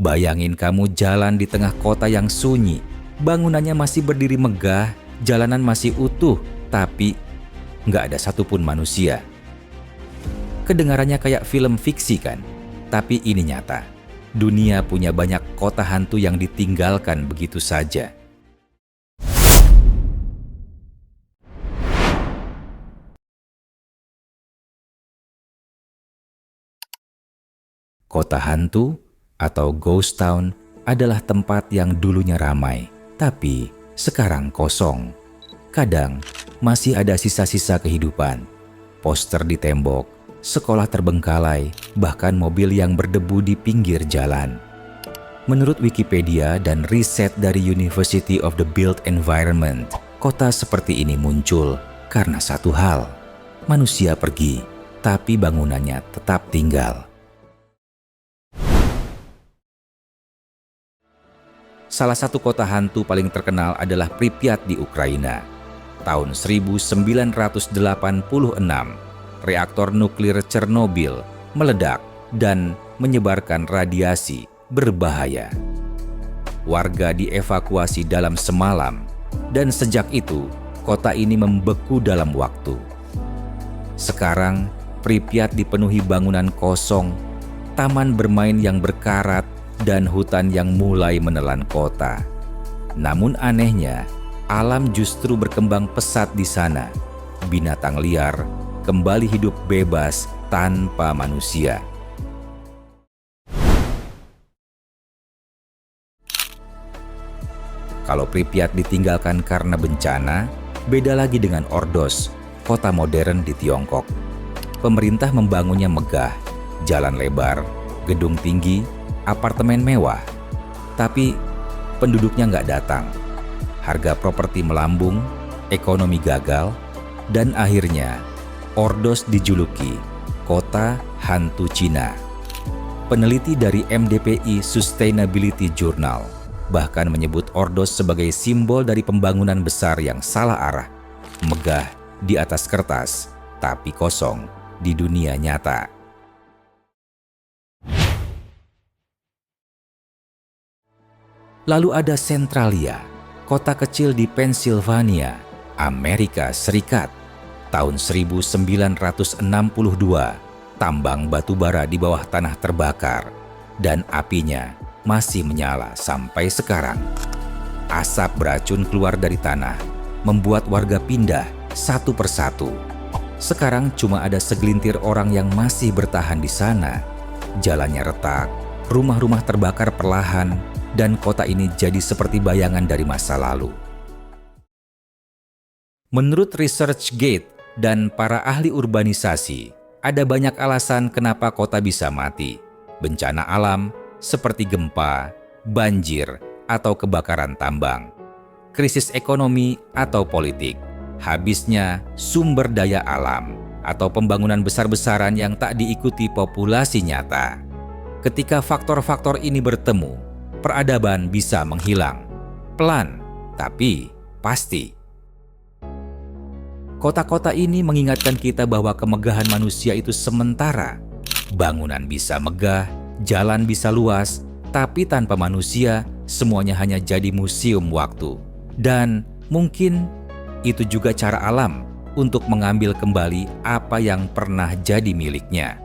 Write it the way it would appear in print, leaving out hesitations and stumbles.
Bayangin kamu jalan di tengah kota yang sunyi. Bangunannya masih berdiri megah, jalanan masih utuh, tapi nggak ada satupun manusia. Kedengarannya kayak film fiksi kan? Tapi ini nyata. Dunia punya banyak kota hantu yang ditinggalkan begitu saja. Kota hantu atau ghost town adalah tempat yang dulunya ramai, tapi sekarang kosong. Kadang masih ada sisa-sisa kehidupan, poster di tembok, sekolah terbengkalai, bahkan mobil yang berdebu di pinggir jalan. Menurut Wikipedia dan riset dari University of the Built Environment, kota seperti ini muncul karena satu hal: manusia pergi, tapi bangunannya tetap tinggal. Salah satu kota hantu paling terkenal adalah Pripyat di Ukraina. Tahun 1986, reaktor nuklir Chernobyl meledak dan menyebarkan radiasi berbahaya. Warga dievakuasi dalam semalam, dan sejak itu kota ini membeku dalam waktu. Sekarang Pripyat dipenuhi bangunan kosong, taman bermain yang berkarat, dan hutan yang mulai menelan kota. Namun anehnya, alam justru berkembang pesat di sana. Binatang liar kembali hidup bebas tanpa manusia. Kalau Pripyat ditinggalkan karena bencana, beda lagi dengan Ordos, kota modern di Tiongkok. Pemerintah membangunnya megah, jalan lebar, gedung tinggi, apartemen mewah. Tapi penduduknya nggak datang. Harga properti melambung, ekonomi gagal, dan akhirnya Ordos dijuluki kota hantu Cina. Peneliti dari MDPI Sustainability Journal bahkan menyebut Ordos sebagai simbol dari pembangunan besar yang salah arah, megah di atas kertas, tapi kosong di dunia nyata. Lalu ada Centralia, kota kecil di Pennsylvania, Amerika Serikat. Tahun 1962, tambang batu bara di bawah tanah terbakar, dan apinya masih menyala sampai sekarang. Asap beracun keluar dari tanah, membuat warga pindah satu persatu. Sekarang cuma ada segelintir orang yang masih bertahan di sana. Jalannya retak, rumah-rumah terbakar perlahan, dan kota ini jadi seperti bayangan dari masa lalu. Menurut ResearchGate dan para ahli urbanisasi, ada banyak alasan kenapa kota bisa mati. Bencana alam seperti gempa, banjir, atau kebakaran tambang. Krisis ekonomi atau politik. Habisnya sumber daya alam atau pembangunan besar-besaran yang tak diikuti populasi nyata. Ketika faktor-faktor ini bertemu, peradaban bisa menghilang. Pelan, tapi pasti. Kota-kota ini mengingatkan kita bahwa kemegahan manusia itu sementara. Bangunan bisa megah, jalan bisa luas, tapi tanpa manusia, semuanya hanya jadi museum waktu. Dan mungkin itu juga cara alam untuk mengambil kembali apa yang pernah jadi miliknya.